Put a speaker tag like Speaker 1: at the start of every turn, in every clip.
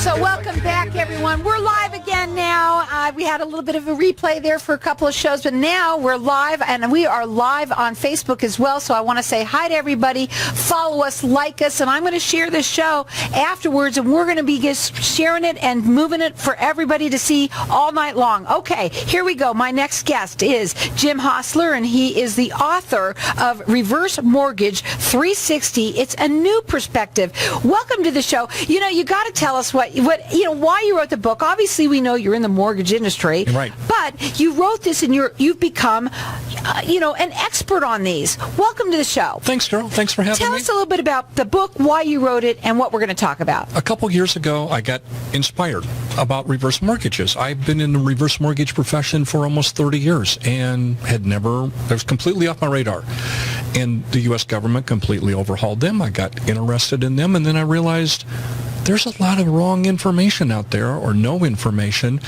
Speaker 1: So welcome back, everyone. We're live again now. We had a little bit of a replay there for a couple of shows, but now we're live, and we are live on Facebook as well. So I want to say hi to everybody. Follow us, like us, and I'm going to share this show afterwards, and we're going to be just sharing it and moving it for everybody to see all night long. Okay, here we go. My next guest is Jim Hostler, and he is the author of Reverse Mortgage 360. It's a new perspective. Welcome to the show. You know, you got to tell us why you wrote the book. Obviously, we know you're in the mortgage industry,
Speaker 2: right?
Speaker 1: But you wrote this, and you've become, an expert on these. Welcome to the show.
Speaker 2: Thanks, girl. Thanks for having me.
Speaker 1: Tell us a little bit about the book, why you wrote it, and what we're going to talk about.
Speaker 2: A couple years ago, I got inspired about reverse mortgages. I've been in the reverse mortgage profession for almost 30 years and it was completely off my radar. And the U.S. government completely overhauled them. I got interested in them, and then I realized there's a lot of wrong information out there, or no information.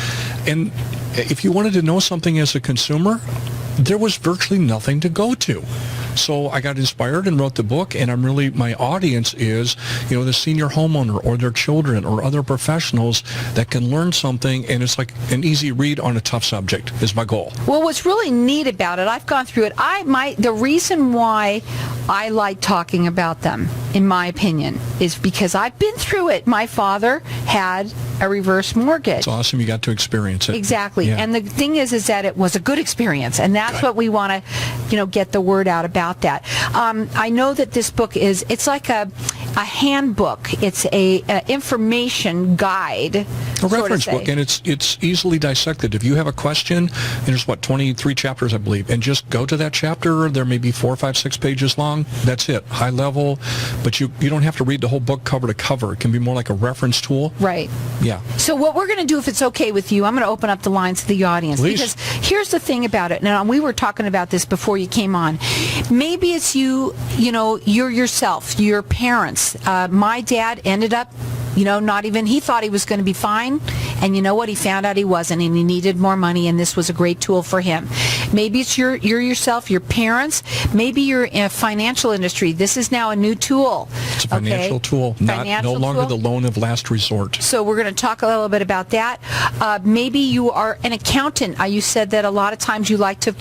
Speaker 2: And if you wanted to know something as a consumer, there was virtually nothing to go to. So I got inspired and wrote the book, and my audience is, the senior homeowner or their children or other professionals that can learn something, and it's like an easy read on a tough subject is my goal.
Speaker 1: Well, what's really neat about it, I've gone through it. The reason why I like talking about them, in my opinion, is because I've been through it. My father had a reverse mortgage.
Speaker 2: It's awesome you got to experience it.
Speaker 1: Exactly.
Speaker 2: Yeah.
Speaker 1: And the thing is that it was a good experience, and that's what we want to, get the word out about that. I know that this book it's like a handbook. It's a information guide.
Speaker 2: A reference book, and it's easily dissected. If you have a question, there's 23 chapters, I believe, and just go to that chapter. There may be 4, 5, 6 pages long. That's it, high level. But you don't have to read the whole book cover to cover. It can be more like a reference tool.
Speaker 1: Right.
Speaker 2: Yeah.
Speaker 1: So what we're going to do, if it's okay with you, I'm going to open up the lines to the audience.
Speaker 2: Please.
Speaker 1: Because here's the thing about it. Now, we were talking about this before you came on. Maybe it's you're yourself, your parents. My dad ended up, he thought he was going to be fine. And you know what? He found out he wasn't, and he needed more money, and this was a great tool for him. Maybe it's you're yourself, your parents. Maybe you're in a financial industry. This is now a new tool.
Speaker 2: It's a financial tool, no longer the loan of last resort.
Speaker 1: So we're going to talk a little bit about that. Maybe you are an accountant. You said that a lot of times you like to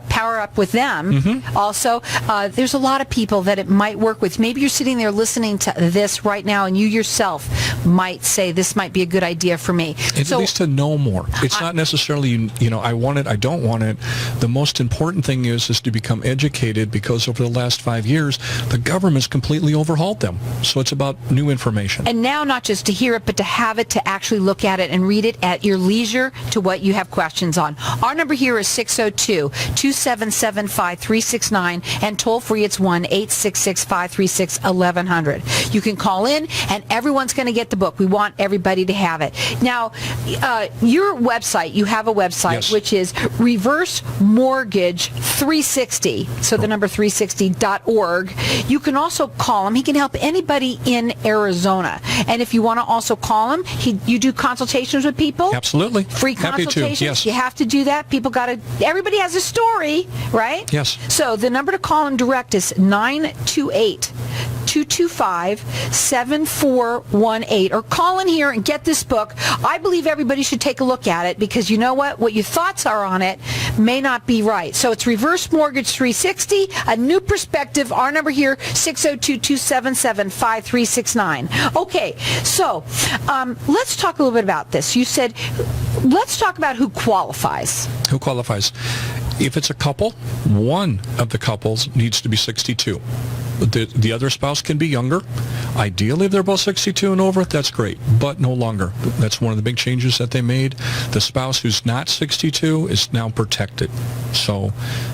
Speaker 1: power up with them. Mm-hmm. Also, there's a lot of people that it might work with. Maybe you're sitting there listening to this right now, and you yourself might say, this might be a good idea for me.
Speaker 2: At least to know more. It's not necessarily, I want it, I don't want it. The most important thing is to become educated, because over the last 5 years, the government's completely overhauled them. So it's about new information.
Speaker 1: And now not just to hear it, but to have it, to actually look at it and read it at your leisure to what you have questions on. Our number here is 602-277-5369, and toll free it's 1-866-536-1100. You can call in, and everyone's going to get the book. We want everybody to have it. Now, your website, you have a website,
Speaker 2: yes,
Speaker 1: which is Reverse Mortgage 360, so the number 360.org. You can also call him. He can help anybody in Arizona. And if you want to also call him, you do consultations with people?
Speaker 2: Absolutely.
Speaker 1: Free consultations?
Speaker 2: Happy to, yes.
Speaker 1: You have to do that. Everybody has a story, right?
Speaker 2: Yes.
Speaker 1: So the number to call him direct is 928-225-7418, or call in here and get this book. I believe everybody should take a look at it, because you know what your thoughts are on it may not be right. So it's Reverse Mortgage 360, a new perspective. Our number here, 602-277-5369. Okay, so let's talk a little bit about this. You said, let's talk about who qualifies.
Speaker 2: Who qualifies? If it's a couple, one of the couples needs to be 62. The other spouse can be younger. Ideally, if they're both 62 and over, that's great, but no longer. That's one of the big changes that they made. The spouse who's not 62 is now protected. So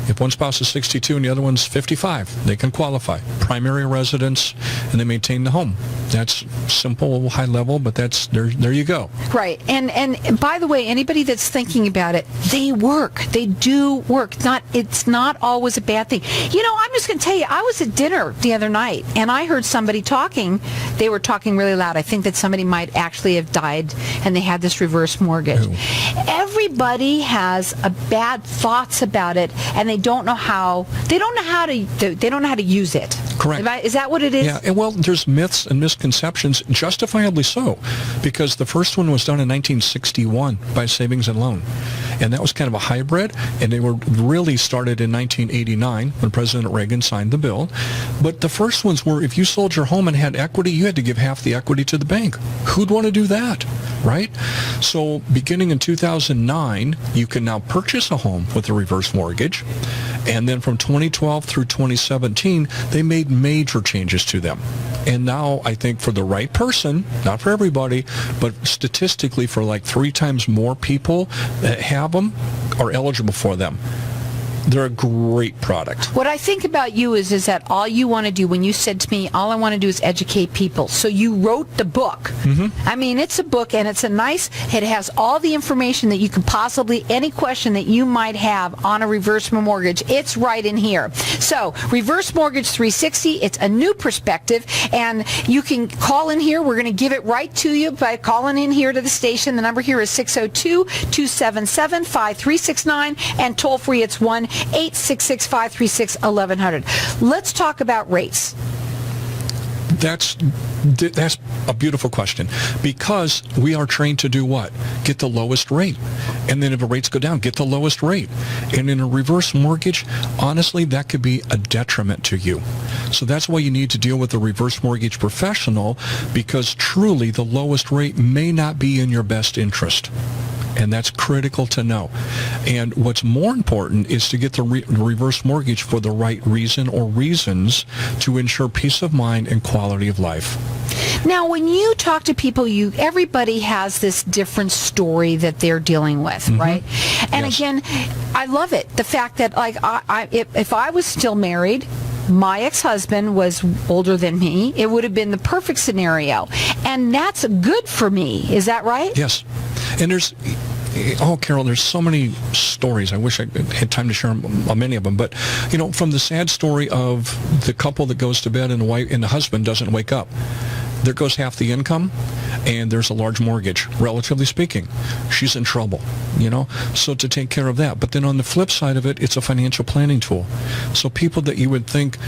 Speaker 2: if one spouse is 62 and the other one's 55, they can qualify. Primary residence, and they maintain the home. That's simple, high level, but that's there you go.
Speaker 1: Right. And by the way, anybody that's thinking about it, they work. They do work. It's not always a bad thing. I'm just going to tell you, I was at dinner the other night, and I heard somebody talking. They were talking really loud. I think that somebody might actually have died, and they had this reverse mortgage.
Speaker 2: Ooh.
Speaker 1: Everybody has bad thoughts about it, and they don't know how to use it.
Speaker 2: Correct.
Speaker 1: Is that what it is?
Speaker 2: Yeah, and well, there's myths and misconceptions, justifiably so, because the first one was done in 1961 by Savings and Loan, and that was kind of a hybrid, and they were really started in 1989 when President Reagan signed the bill. But the first ones were, if you sold your home and had equity, you had to give half the equity to the bank. Who'd want to do that, right? So beginning in 2009, you can now purchase a home with a reverse mortgage. And then from 2012 through 2017, they made major changes to them. And now I think for the right person, not for everybody, but statistically for like 3 times more people that have them are eligible for them. They're a great product.
Speaker 1: What I think about you is that all you want to do, when you said to me, all I want to do is educate people. So you wrote the book. Mm-hmm. I mean, it's a book, and it has all the information that you could possibly, any question that you might have on a reverse mortgage, it's right in here. So Reverse Mortgage 360, it's a new perspective, and you can call in here. We're going to give it right to you by calling in here to the station. The number here is 602-277-5369, and toll free it's 1-866-536-1100. Let's talk about rates.
Speaker 2: That's a beautiful question, because we are trained to do what? Get the lowest rate. And then if the rates go down, get the lowest rate. And in a reverse mortgage, honestly, that could be a detriment to you. So that's why you need to deal with a reverse mortgage professional, because truly the lowest rate may not be in your best interest. And that's critical to know. And what's more important is to get the reverse mortgage for the right reason or reasons to ensure peace of mind and quality of life.
Speaker 1: Now, when you talk to people, everybody has this different story that they're dealing with, mm-hmm. right? And yes. Again, I love it. The fact that, like, if I was still married, my ex-husband was older than me, it would have been the perfect scenario. And that's good for me. Is that right?
Speaker 2: Yes. And Carol, there's so many stories. I wish I had time to share many of them. But, from the sad story of the couple that goes to bed and the husband doesn't wake up, there goes half the income, and there's a large mortgage, relatively speaking. She's in trouble, so to take care of that. But then on the flip side of it, it's a financial planning tool. So people that you would think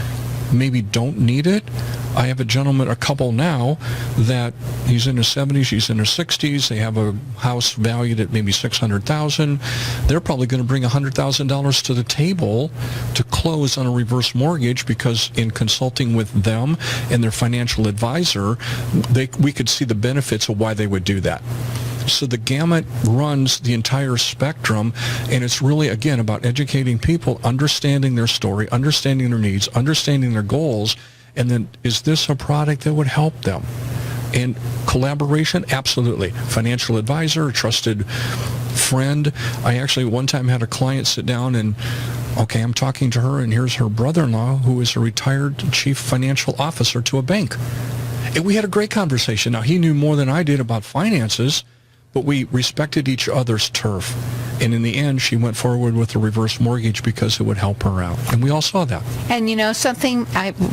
Speaker 2: maybe don't need it, I have a couple now that he's in his 70s, she's in her 60s. They have a house valued at maybe $600,000. They're probably going to bring $100,000 to the table to close on a reverse mortgage, because in consulting with them and their financial advisor, we could see the benefits of why they would do that. So the gamut runs the entire spectrum, and it's really, again, about educating people, understanding their story, understanding their needs, understanding their goals, and then is this a product that would help them? And collaboration, absolutely. Financial advisor, a trusted friend. I actually one time had a client sit down and, I'm talking to her, and here's her brother-in-law, who is a retired chief financial officer to a bank. And we had a great conversation. Now, he knew more than I did about finances, but we respected each other's turf. And in the end, she went forward with a reverse mortgage because it would help her out. And we all saw that. And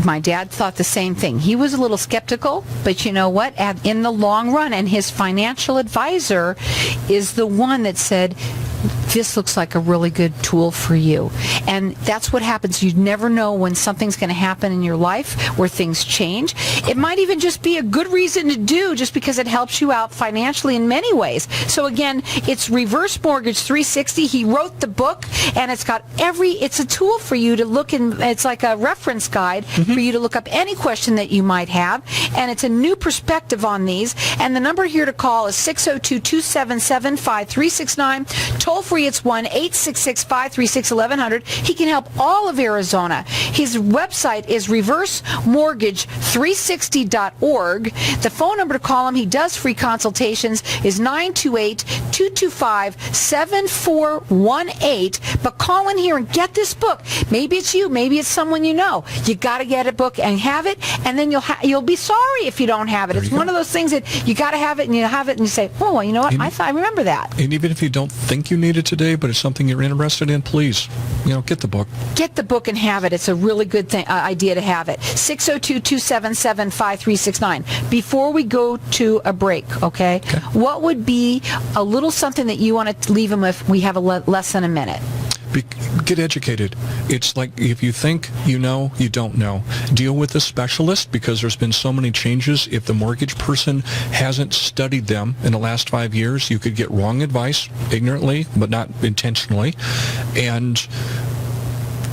Speaker 1: my dad thought the same thing. He was a little skeptical, but you know what? In the long run, and his financial advisor is the one that said, this looks like a really good tool for you. And that's what happens. You never know when something's going to happen in your life where things change. It might even just be a good reason to do, just because it helps you out financially in many ways. So again, it's Reverse Mortgage 360. He wrote the book, and it's a tool for you to look in. It's like a reference guide mm-hmm. for you to look up any question that you might have. And it's a new perspective on these. And the number here to call is 602-277-5369. Toll free, it's 1-866-536-1100. He can help all of Arizona. His website is reversemortgage360.org. The phone number to call him, he does free consultations, is 928-225-7418. But call in here and get this book. Maybe it's you. Maybe it's someone you know. You got to get a book and have it, and then you'll be sorry if you don't have it. It's one of those things that you got to have it, and you have it, and you say, oh, well, you know what? I remember that.
Speaker 2: And even if you don't think you need it today, but it's something you're interested in, please, get the book.
Speaker 1: Get the book and have it. It's a really good idea to have it. 602-277-5369. Before we go to a break, okay, what would be a little something that you want to leave them with? We have less than a minute.
Speaker 2: Get educated. It's like if you think you know, you don't know. Deal with a specialist, because there's been so many changes. If the mortgage person hasn't studied them in the last 5 years, you could get wrong advice ignorantly, but not intentionally. And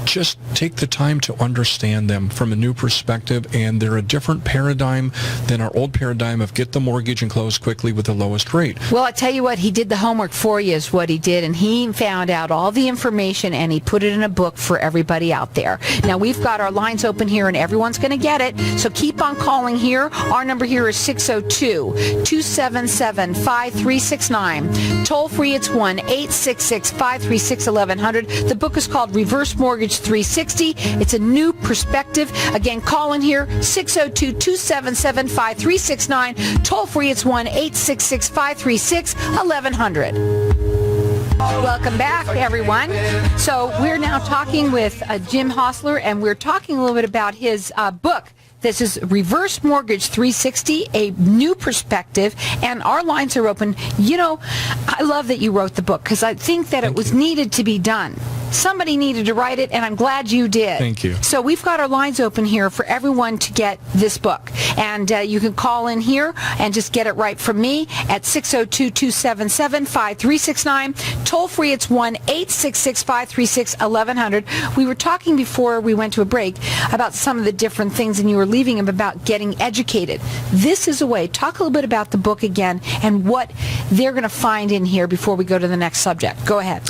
Speaker 2: just take the time to understand them from a new perspective, and they're a different paradigm than our old paradigm of get the mortgage and close quickly with the lowest rate.
Speaker 1: Well, I tell you what, he did the homework for you is what he did, and he found out all the information and he put it in a book for everybody out there. Now, we've got our lines open here and everyone's going to get it, so keep on calling here. Our number here is 602-277-5369. Toll free, it's 1-866-536-1100. The book is called Reverse Mortgage 360. It's a new perspective. Again, call in here, 602-277-5369. Toll free, it's 1-866-536-1100. Welcome back, everyone. So we're now talking with Jim Hostler, and we're talking a little bit about his book. This is Reverse Mortgage 360, a new perspective, and our lines are open. You know, I love that you wrote the book, because I think that it was needed to be done. Somebody needed to write it, and I'm glad you did.
Speaker 2: Thank you.
Speaker 1: So we've got our lines open here for everyone to get this book. And you can call in here and just get it right from me at 602-277-5369. Toll free, it's 1-866-536-1100. We were talking before we went to a break about some of the different things, and you were leaving them about getting educated. This is a way. Talk a little bit about the book again and what they're going to find in here before we go to the next subject. Go ahead.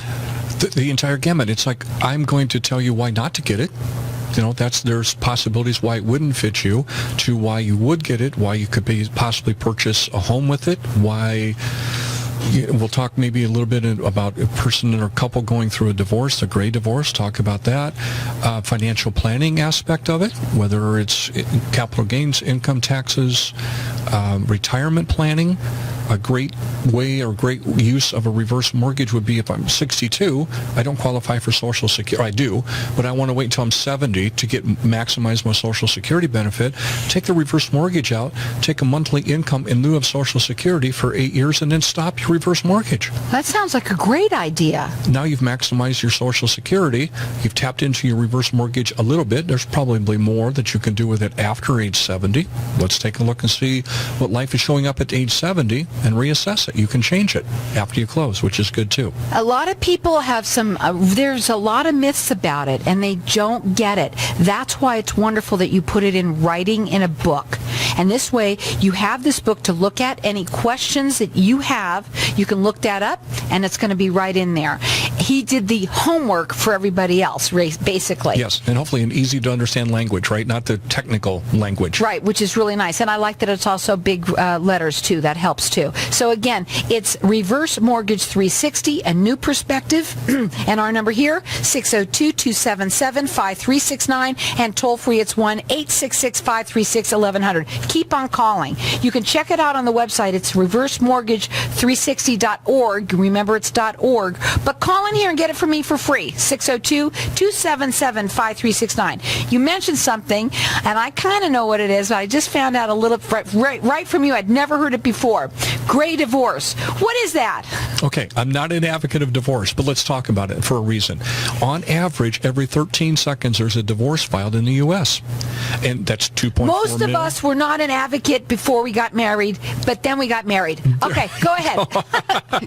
Speaker 2: The entire gamut. It's like, I'm going to tell you why not to get it. You know, there's possibilities why it wouldn't fit you, to why you would get it, why you could possibly purchase a home with it, why. We'll talk maybe a little bit about a person or a couple going through a divorce, a gray divorce, talk about that. Financial planning aspect of it, whether it's capital gains, income taxes, retirement planning. A great way or great use of a reverse mortgage would be if I'm 62, I don't qualify for Social Security. I do, but I want to wait until I'm 70 to maximize my Social Security benefit. Take the reverse mortgage out, take a monthly income in lieu of Social Security for 8 years, and then stop your reverse mortgage.
Speaker 1: That sounds like a great idea.
Speaker 2: Now you've maximized your Social Security. You've tapped into your reverse mortgage a little bit. There's probably more that you can do with it after age 70. Let's take a look and see what life is showing up at age 70. And reassess it. You can change it after you close, which is good too.
Speaker 1: A lot of people have there's a lot of myths about it, and they don't get it. That's why it's wonderful that you put it in writing in a book. And this way, you have this book to look at. Any questions that you have, you can look that up, and it's going to be right in there. He did the homework for everybody else, basically.
Speaker 2: Yes, and hopefully an easy-to-understand language, right? Not the technical language.
Speaker 1: Right, which is really nice. And I like that it's also big letters, too. That helps, too. So, again, it's Reverse Mortgage 360, a new perspective. And our number here, 602-277-5369. And toll-free, it's 1-866-536-1100. Keep on calling. You can check it out on the website. It's reversemortgage360.org. Remember, it's .org. But call in here and get it from me for free. 602-277-5369. You mentioned something, and I kind of know what it is, but I just found out a little right from you. I'd never heard it before. Gray divorce. What is that?
Speaker 2: Okay, I'm not an advocate of divorce, but let's talk about it for a reason. On average, every 13 seconds, there's a divorce filed in the U.S., and that's 2.4
Speaker 1: Most
Speaker 2: million.
Speaker 1: of us were not an advocate before we got married, but then we got married. Okay, go ahead.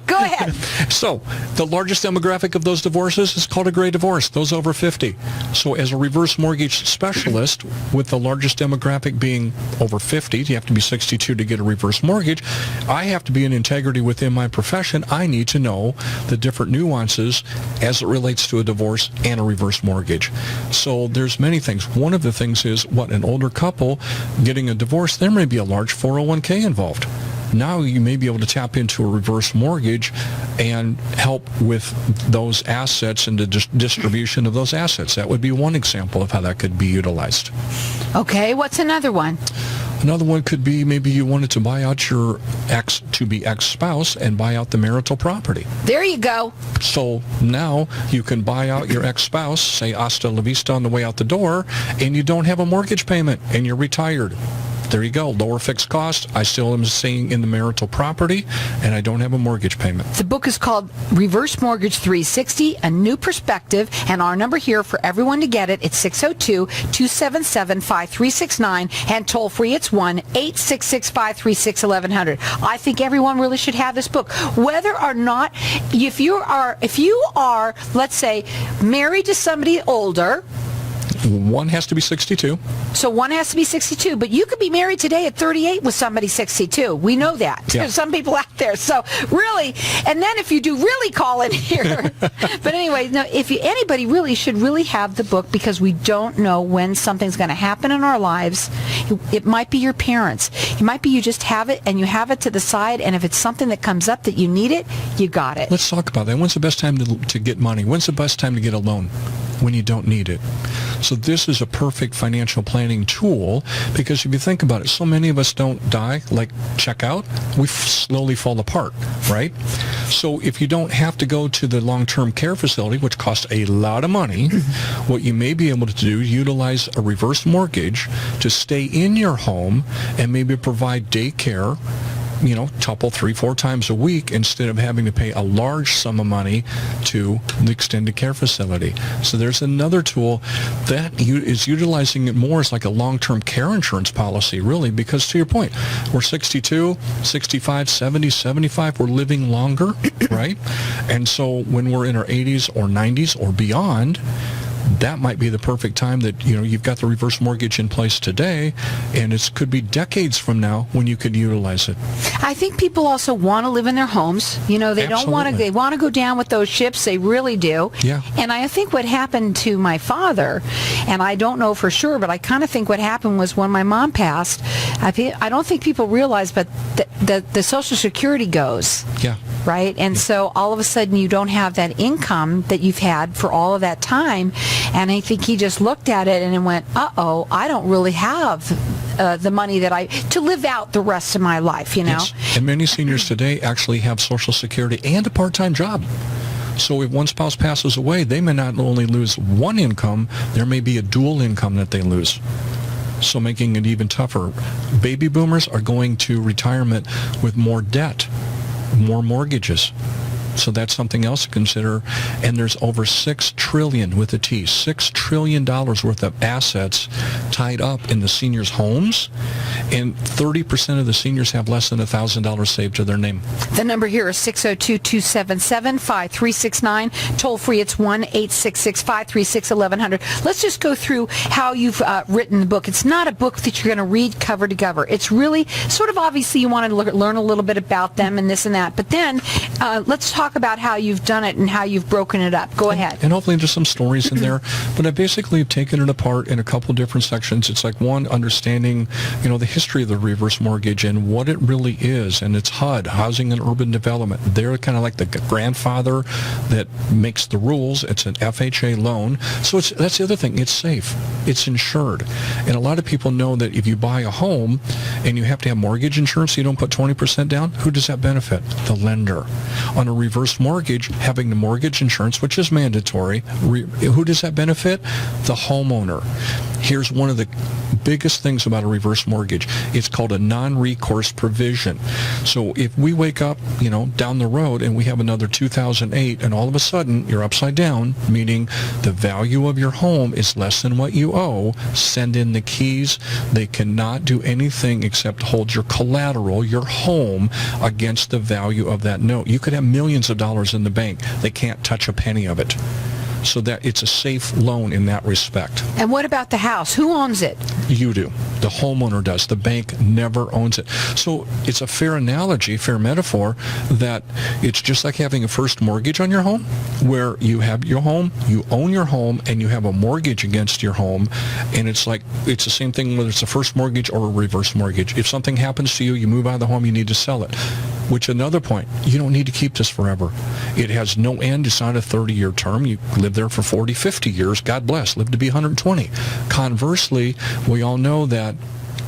Speaker 1: Go ahead.
Speaker 2: So, the largest demographic of those divorces is called a gray divorce, those over 50. So, as a reverse mortgage specialist, with the largest demographic being over 50, you have to be 62 to get a reverse mortgage, I have to be in integrity within my profession. I need to know the different nuances as it relates to a divorce and a reverse mortgage. So there's many things. One of the things is, an older couple getting a divorce, there may be a large 401k involved. Now you may be able to tap into a reverse mortgage and help with those assets and the distribution of those assets. That would be one example of how that could be utilized.
Speaker 1: Okay, what's another one?
Speaker 2: Another one could be maybe you wanted to buy out your to-be ex-spouse and buy out the marital property.
Speaker 1: There you go.
Speaker 2: So now you can buy out your ex-spouse, say hasta la vista on the way out the door, and you don't have a mortgage payment, and you're retired. there you go. Lower fixed cost. I still am staying in the marital property, and I don't have a mortgage payment.
Speaker 1: The book is called Reverse Mortgage 360, A New Perspective, and our number here for everyone to get it, it's 602-277-5369, and toll free, it's 1-866-536-1100. I think everyone really should have this book. Whether or not, if you are, let's say, married to somebody older,
Speaker 2: one has to be 62.
Speaker 1: So one has to be 62, but you could be married today at 38 with somebody 62. We know that.
Speaker 2: Yeah.
Speaker 1: There's some people out there. So really, and then if you do really call in here. But anyway, no, anybody really should really have the book, because we don't know when something's going to happen in our lives. It might be your parents. It might be you just have it and you have it to the side, and if it's something that comes up that you need it, you got it.
Speaker 2: Let's talk about that. When's the best time to get money? When's the best time to get a loan? When you don't need it. So this is a perfect financial planning tool, because if you think about it, so many of us don't die, like check out, we slowly fall apart, right? So if you don't have to go to the long-term care facility, which costs a lot of money, what you may be able to do, utilize a reverse mortgage to stay in your home and maybe provide daycare, couple 3-4 times a week, instead of having to pay a large sum of money to the extended care facility. So there's another tool that is utilizing it more as like a long-term care insurance policy, really, because to your point, we're 62, 65, 70, 75, we're living longer, right? And so when we're in our 80s or 90s or beyond, that might be the perfect time that, you've got the reverse mortgage in place today, and it could be decades from now when you could utilize it.
Speaker 1: I think people also want to live in their homes. They don't want to, they want to go down with those ships. They really do.
Speaker 2: Yeah.
Speaker 1: And I think what happened to my father, and I don't know for sure, but I kind of think what happened was when my mom passed, I don't think people realize, but the Social Security goes.
Speaker 2: Yeah.
Speaker 1: Right? And so all of a sudden you don't have that income that you've had for all of that time. And I think he just looked at it and went, uh-oh, I don't really have the money to live out the rest of my life,
Speaker 2: Yes. And many seniors today actually have Social Security and a part-time job. So if one spouse passes away, they may not only lose one income, there may be a dual income that they lose. So making it even tougher. Baby boomers are going to retirement with more debt, more mortgages. So that's something else to consider. And there's over $6 trillion with a T, $6 trillion worth of assets tied up in the seniors' homes. And 30% of the seniors have less than $1,000 saved to their name.
Speaker 1: The number here is 602-277-5369. Toll free, it's 1-866-536-1100. Let's just go through how you've written the book. It's not a book that you're going to read cover to cover. It's really sort of, obviously you want to learn a little bit about them and this and that. But then let's talk about how you've done it and how you've broken it up. Go ahead.
Speaker 2: And hopefully there's some stories in there. But I basically have taken it apart in a couple different sections. It's like, one, understanding, the history of the reverse mortgage and what it really is. And it's HUD, Housing and Urban Development. They're kind of like the grandfather that makes the rules. It's an FHA loan. So that's the other thing. It's safe. It's insured. And a lot of people know that if you buy a home and you have to have mortgage insurance, you don't put 20% down, who does that benefit? The lender. On a reverse mortgage, having the mortgage insurance, which is mandatory, who does that benefit? The homeowner. Here's one of the biggest things about a reverse mortgage. It's called a non-recourse provision. So if we wake up, down the road and we have another 2008 and all of a sudden you're upside down, meaning the value of your home is less than what you owe, send in the keys. They cannot do anything except hold your collateral, your home, against the value of that note. You could have millions of dollars in the bank. They can't touch a penny of it. So that it's a safe loan in that respect.
Speaker 1: And what about the house? Who owns it?
Speaker 2: You do. The homeowner does. The bank never owns it. So it's a fair analogy, fair metaphor, that it's just like having a first mortgage on your home, where you have your home, you own your home, and you have a mortgage against your home. And it's the same thing whether it's a first mortgage or a reverse mortgage. If something happens to you, you move out of the home, you need to sell it. Which, another point, you don't need to keep this forever. It has no end. It's not a 30-year term. You live there for 40, 50 years. God bless. Live to be 120. Conversely, we all know that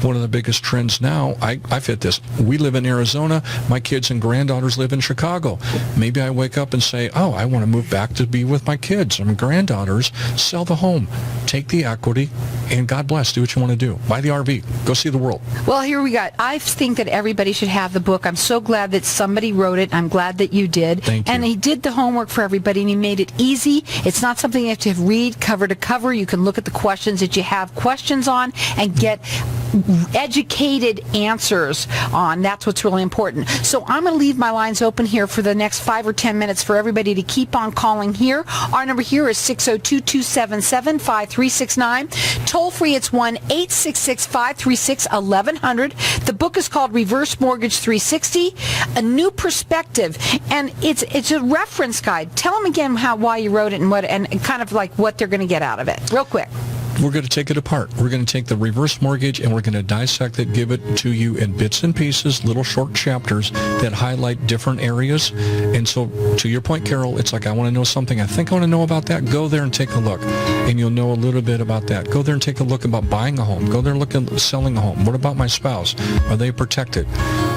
Speaker 2: one of the biggest trends now, I fit this. We live in Arizona. My kids and granddaughters live in Chicago. Maybe I wake up and say, oh, I want to move back to be with my kids and my granddaughters. Sell the home. Take the equity, and God bless. Do what you want to do. Buy the RV. Go see the world.
Speaker 1: Well, here we got. I think that everybody should have the book. I'm so glad that somebody wrote it. I'm glad that you did.
Speaker 2: Thank you.
Speaker 1: And he did the homework for everybody, and he made it easy. It's not something you have to read cover to cover. You can look at the questions that you have questions on and get educated answers on. That's what's really important. So I'm going to leave my lines open here for the next 5 or 10 minutes for everybody to keep on calling here. Our number here is 602-277-5369. Toll free, it's 1-866-536-1100. The book is called Reverse Mortgage 360, A New Perspective, and it's a reference guide. Tell them again why you wrote it and kind of like what they're going to get out of it. Real quick.
Speaker 2: We're going to take it apart. We're going to take the reverse mortgage and we're going to dissect it, give it to you in bits and pieces, little short chapters that highlight different areas. And so to your point, Carol, it's like, I want to know something. I think I want to know about that. Go there and take a look. And you'll know a little bit about that. Go there and take a look about buying a home. Go there and look at selling a home. What about my spouse? Are they protected?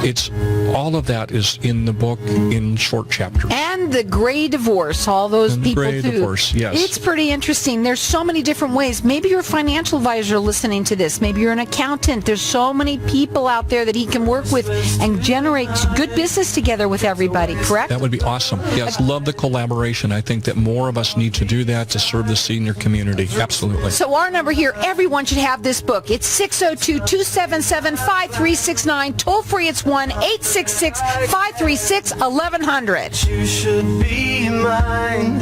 Speaker 2: It's all of that is in the book in short chapters.
Speaker 1: And the gray divorce, all those people
Speaker 2: gray
Speaker 1: too.
Speaker 2: Divorce, yes.
Speaker 1: It's pretty interesting. There's so many different ways. Maybe you're a financial advisor listening to this. Maybe you're an accountant. There's so many people out there that he can work with and generate good business together with everybody, correct?
Speaker 2: That would be awesome. Yes, love the collaboration. I think that more of us need to do that to serve the senior community. Absolutely.
Speaker 1: So our number here, everyone should have this book. It's 602-277-5369. Toll free, it's 1-866-536-1100.
Speaker 3: You should be mine.